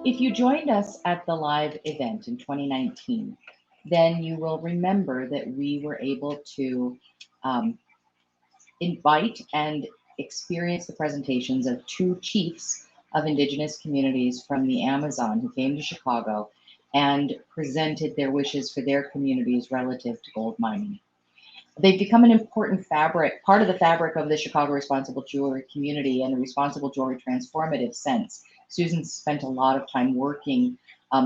If you joined us at the live event in 2019, then you will remember that we were able to invite and experience the presentations of two chiefs of indigenous communities from the Amazon who came to Chicago and presented their wishes for their communities relative to gold mining. They've become an important part of the fabric of the Chicago responsible jewelry community and the responsible jewelry transformative sense. Susan spent a lot of time working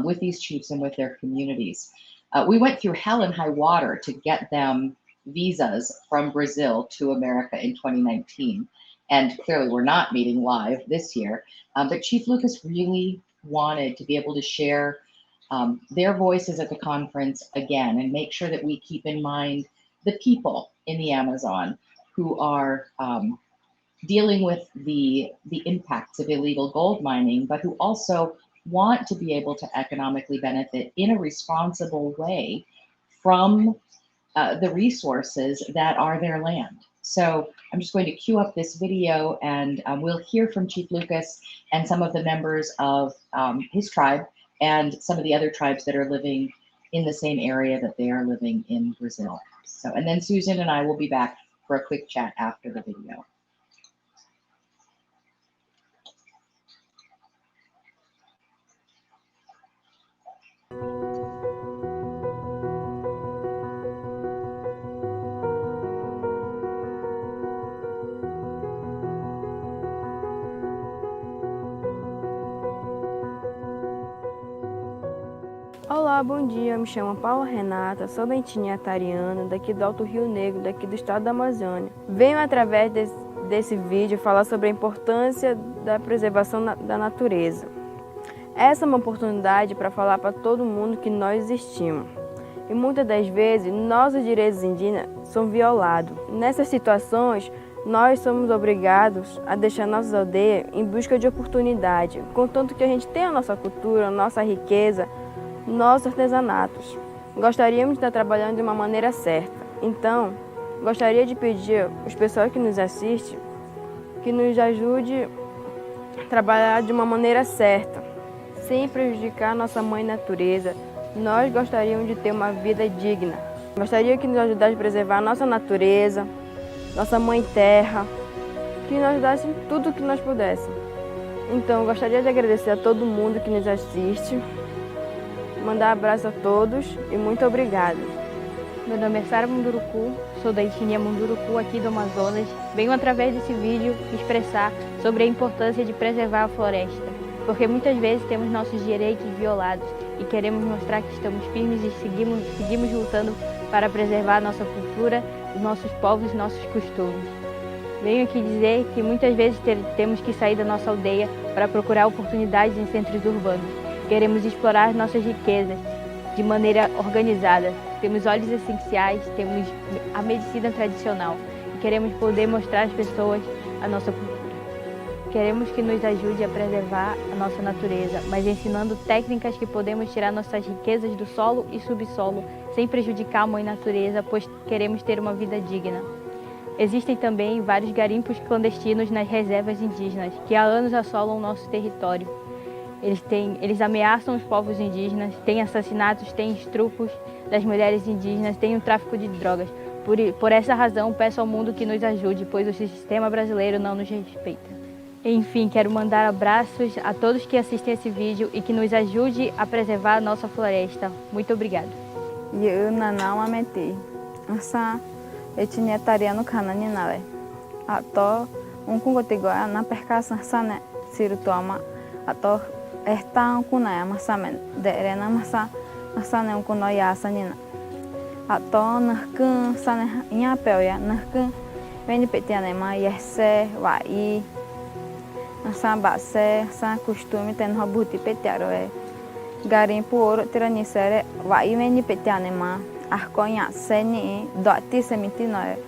with these chiefs and with their communities. We went through hell and high water to get them visas from Brazil to America in 2019. And clearly we're not meeting live this year, but Chief Lucas really wanted to be able to share their voices at the conference again and make sure that we keep in mind the people in the Amazon who are dealing with the impacts of illegal gold mining, but who also want to be able to economically benefit in a responsible way from the resources that are their land. So I'm just going to cue up this video and we'll hear from Chief Lucas and some of the members of his tribe and some of the other tribes that are living in the same area that they are living in Brazil. So, and then Susan and I will be back for a quick chat after the video. Olá, bom dia, eu me chamo Paula Renata, sou da etnia atariana, daqui do Alto Rio Negro, daqui do estado da Amazônia. Venho através desse vídeo falar sobre a importância da preservação da natureza. Essa é uma oportunidade para falar para todo mundo que nós existimos. E muitas das vezes, nossos direitos indígenas são violados. Nessas situações, nós somos obrigados a deixar nossas aldeias em busca de oportunidade, contanto que a gente tenha a nossa cultura, a nossa riqueza, nossos artesanatos. Gostaríamos de estar trabalhando de uma maneira certa. Então, gostaria de pedir aos pessoal que nos assiste que nos ajude a trabalhar de uma maneira certa, sem prejudicar a nossa mãe natureza. Nós gostaríamos de ter uma vida digna. Gostaria que nos ajudasse a preservar a nossa natureza, nossa mãe terra, que nos ajudasse em tudo que nós pudéssemos. Então, gostaria de agradecer a todo mundo que nos assiste, mandar abraço a todos e muito obrigado. Meu nome é Sara Munduruku, sou da etnia Munduruku aqui do Amazonas. Venho através desse vídeo expressar sobre a importância de preservar a floresta, porque muitas vezes temos nossos direitos violados e queremos mostrar que estamos firmes e seguimos lutando para preservar a nossa cultura, os nossos povos e nossos costumes. Venho aqui dizer que muitas vezes temos que sair da nossa aldeia para procurar oportunidades em centros urbanos. Queremos explorar nossas riquezas de maneira organizada. Temos óleos essenciais, temos a medicina tradicional e queremos poder mostrar às pessoas a nossa cultura. Queremos que nos ajude a preservar a nossa natureza, mas ensinando técnicas que podemos tirar nossas riquezas do solo e subsolo sem prejudicar a mãe natureza, pois queremos ter uma vida digna. Existem também vários garimpos clandestinos nas reservas indígenas que há anos assolam o nosso território. Eles ameaçam os povos indígenas, tem assassinatos, tem estupros das mulheres indígenas, tem o tráfico de drogas. Por essa razão, peço ao mundo que nos ajude, pois o sistema brasileiro não nos respeita. Enfim, quero mandar abraços a todos que assistem esse vídeo e que nos ajude a preservar a nossa floresta. Muito obrigada. Eu não ameti. Essa etnia tariano cananina le. Ato kungotigoa na percação sana sirutuama. Ato Esta kunaya masamen derena masane kuno ya sanina. Ato nahkun sane nyapel ya nahkun veni petiane ma yese vai nasamba se sa costume ten robuti petiaro é garimpo ouro tiranisere vai veni petiane ma arconha seni doti semitino é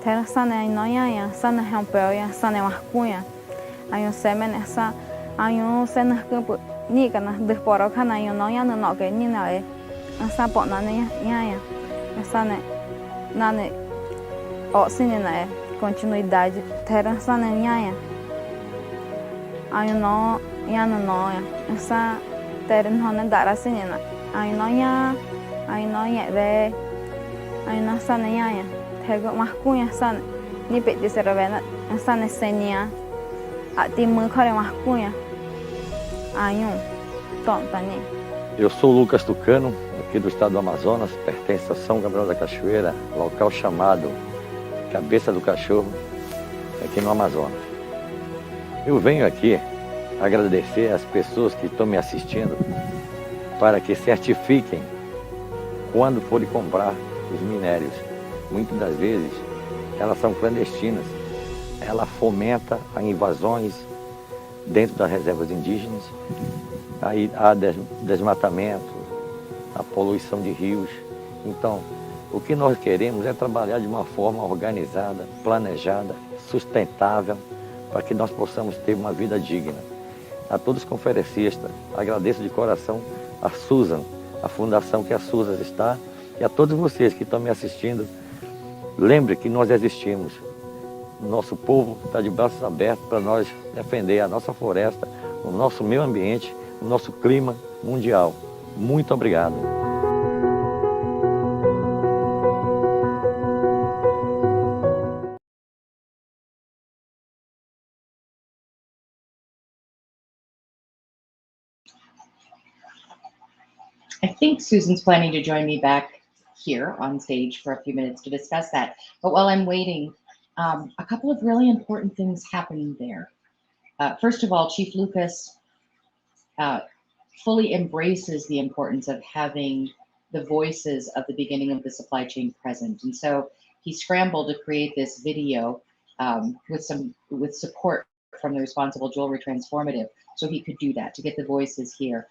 ter sane noya ya sane rompel ya sane arcunha aí semen essa Ayo senah kumpu ni kana desporo kana yo no ya no ke ni na e asa po na ne ya asa ne o sine na e continuidade ter asa ne ya ayo no ya asa terin hone dara sinina. Ainonya, ainonya ve, ainonya sananya. Tego marcunha san, ni pe de seravena, san senia. Ati mãe marcunha. Ayun, tontani. Eu sou o Lucas Tukano, aqui do estado do Amazonas, pertence a São Gabriel da Cachoeira, local chamado Cabeça do Cachorro, aqui no Amazonas. Eu venho aqui agradecer às pessoas que estão me assistindo para que certifiquem quando forem comprar os minérios. Muitas das vezes elas são clandestinas. Ela fomenta a invasões dentro das reservas indígenas. Aí há desmatamento, a poluição de rios. Então, o que nós queremos é trabalhar de uma forma organizada, planejada, sustentável, para que nós possamos ter uma vida digna. A todos os conferencistas, agradeço de coração a Susan, a fundação que a Susan está, e a todos vocês que estão me assistindo. Lembre que nós existimos. Nosso povo está de braços abertos para nós defender a nossa floresta, o nosso meio ambiente, o nosso clima mundial. Muito obrigado. I think Susan's planning to join me back here on stage for a few minutes to discuss that. But while I'm waiting, a couple of really important things happening there. First of all, Chief Lucas fully embraces the importance of having the voices of the beginning of the supply chain present. And so he scrambled to create this video with support from the Responsible Jewelry Transformative, so he could do that, to get the voices here.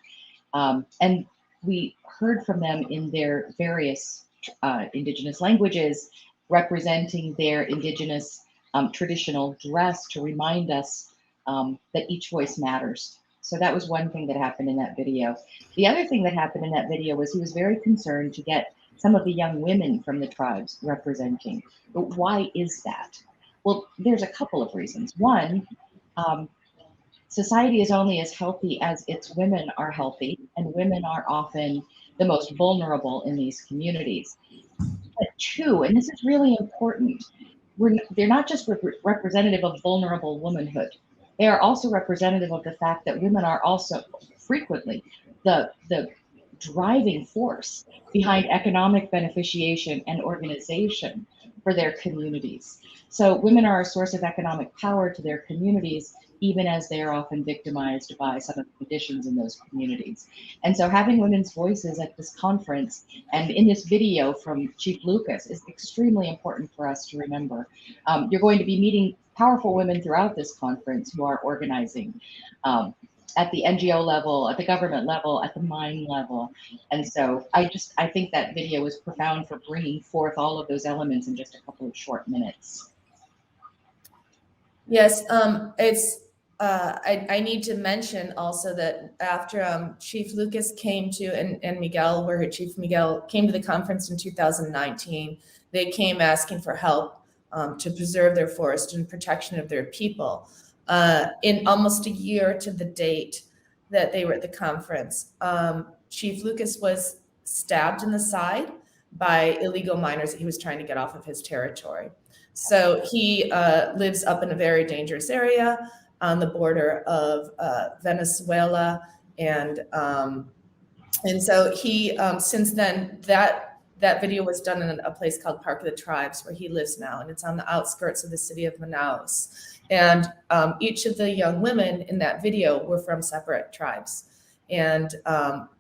And we heard from them in their various indigenous languages, representing their indigenous traditional dress to remind us that each voice matters. So that was one thing that happened in that video. The other thing that happened in that video was he was very concerned to get some of the young women from the tribes representing. But why is that? Well, there's a couple of reasons. One, society is only as healthy as its women are healthy, and women are often the most vulnerable in these communities. But two, and this is really important, they're not just representative of vulnerable womanhood. They are also representative of the fact that women are also frequently the driving force behind economic beneficiation and organization for their communities. So women are a source of economic power to their communities, even as they are often victimized by some of the conditions in those communities. And so having women's voices at this conference and in this video from Chief Lucas is extremely important for us to remember. You're going to be meeting powerful women throughout this conference who are organizing at the NGO level, at the government level, at the mine level. And so I think that video was profound for bringing forth all of those elements in just a couple of short minutes. Yes, I need to mention also that after Chief Lucas came to, and Miguel, where Chief Miguel came to the conference in 2019, they came asking for help to preserve their forest and protection of their people. In almost a year to the date that they were at the conference, Chief Lucas was stabbed in the side by illegal miners that he was trying to get off of his territory. So he lives up in a very dangerous area on the border of Venezuela, and so he since then that video was done in a place called Park of the Tribes, where he lives now, and it's on the outskirts of the city of Manaus. And each of the young women in that video were from separate tribes, and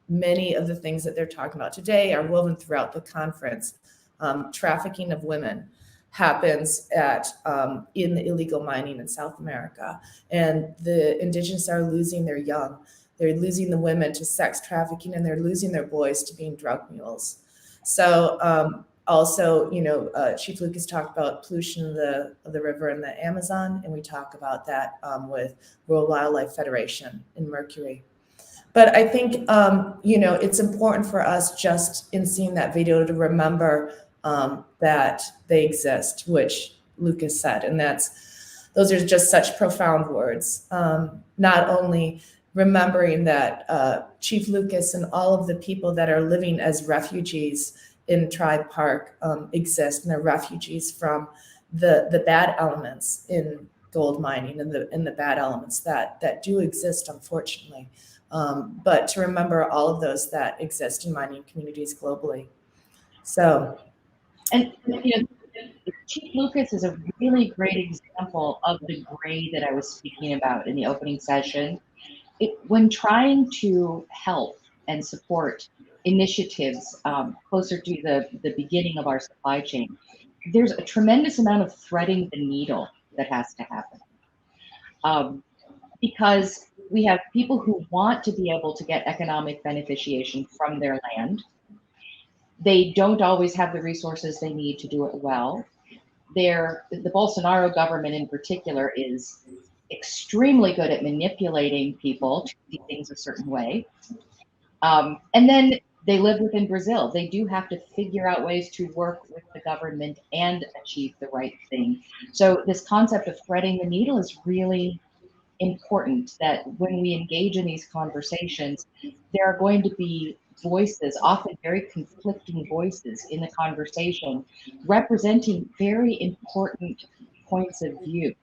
many of the things that they're talking about today are woven throughout the conference. Trafficking of women happens in the illegal mining in South America, and the indigenous are losing their young. They're losing the women to sex trafficking, and they're losing their boys to being drug mules. So also, Chief Lucas talked about pollution of the river in the Amazon, and we talk about that with World Wildlife Federation in Mercury. But I think, it's important for us just in seeing that video to remember that they exist, which Lucas said, and those are just such profound words. Not only remembering that Chief Lucas and all of the people that are living as refugees in Tribe Park exist, and they're refugees from the bad elements in gold mining and the bad elements that do exist, unfortunately. But to remember all of those that exist in mining communities globally. So, and Chief Lucas is a really great example of the gray that I was speaking about in the opening session. When trying to help and support initiatives closer to the beginning of our supply chain, there's a tremendous amount of threading the needle that has to happen. Because we have people who want to be able to get economic beneficiation from their land. They don't always have the resources they need to do it well. The Bolsonaro government in particular is extremely good at manipulating people to see things a certain way. And then they live within Brazil. They do have to figure out ways to work with the government and achieve the right thing. So this concept of threading the needle is really important, that when we engage in these conversations, there are going to be voices, often very conflicting voices in the conversation, representing very important points of view.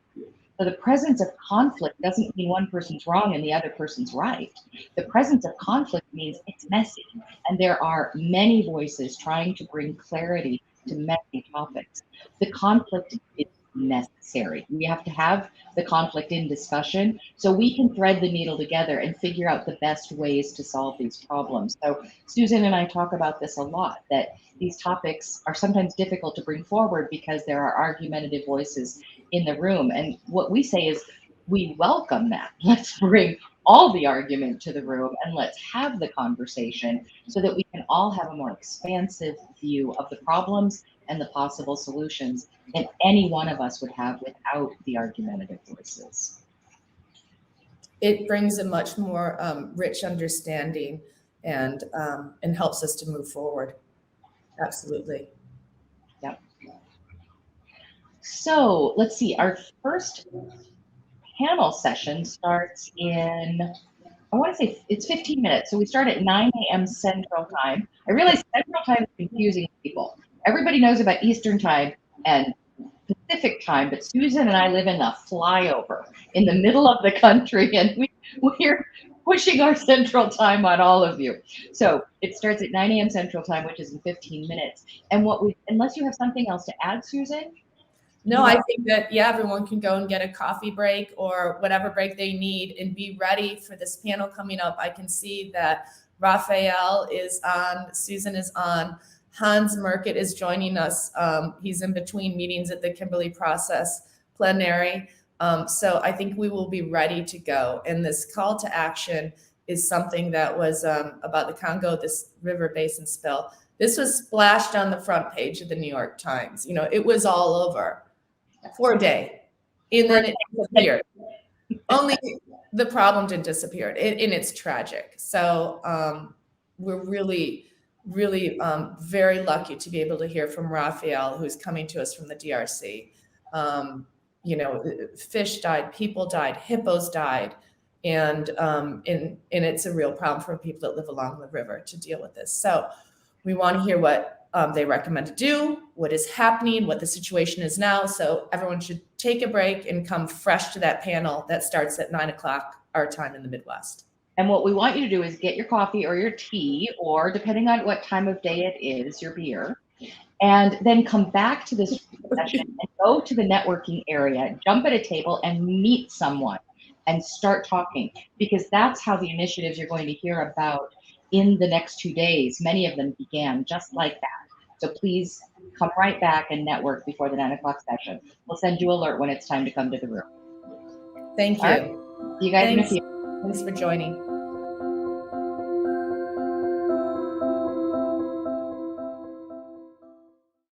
So the presence of conflict doesn't mean one person's wrong and the other person's right. The presence of conflict means it's messy, and there are many voices trying to bring clarity to messy topics. The conflict is necessary. We have to have the conflict in discussion so we can thread the needle together and figure out the best ways to solve these problems. So Susan and I talk about this a lot, that these topics are sometimes difficult to bring forward because there are argumentative voices in the room. And what we say is we welcome that. Let's bring all the argument to the room and let's have the conversation so that we can all have a more expansive view of the problems and the possible solutions than any one of us would have without the argumentative voices. It brings a much more rich understanding and helps us to move forward. Absolutely. Yep. So let's see, our first panel session starts in, I want to say it's 15 minutes. So we start at 9 a.m. Central Time. I realize Central Time is confusing people. Everybody knows about Eastern Time and Pacific Time, but Susan and I live in a flyover in the middle of the country, and we're pushing our Central Time on all of you. So it starts at 9 a.m. Central Time, which is in 15 minutes. And unless you have something else to add, Susan? No, I think that, yeah, everyone can go and get a coffee break or whatever break they need and be ready for this panel coming up. I can see that Raphael is on, Susan is on, Hans Merkett is joining us. He's in between meetings at the Kimberley Process Plenary. So I think we will be ready to go. And this call to action is something that was about the Congo, this river basin spill. This was splashed on the front page of the New York Times. You know, it was all over for a day, and then it disappeared. Only the problem didn't disappear, and it's tragic. So we're really very lucky to be able to hear from Raphael, who's coming to us from the DRC. You know, fish died, people died, hippos died, and it's a real problem for people that live along the river to deal with this. So we want to hear what they recommend to do, what is happening, what the situation is now. So everyone should take a break and come fresh to that panel that starts at 9 o'clock our time in the Midwest. And what we want you to do is get your coffee or your tea, or depending on what time of day it is, your beer, and then come back to this session and go to the networking area, jump at a table and meet someone and start talking, because that's how the initiatives you're going to hear about in the next 2 days, many of them began just like that. So please come right back and network before the 9 o'clock session. We'll send you an alert when it's time to come to the room. Thank you. Right. You guys. Thanks for joining.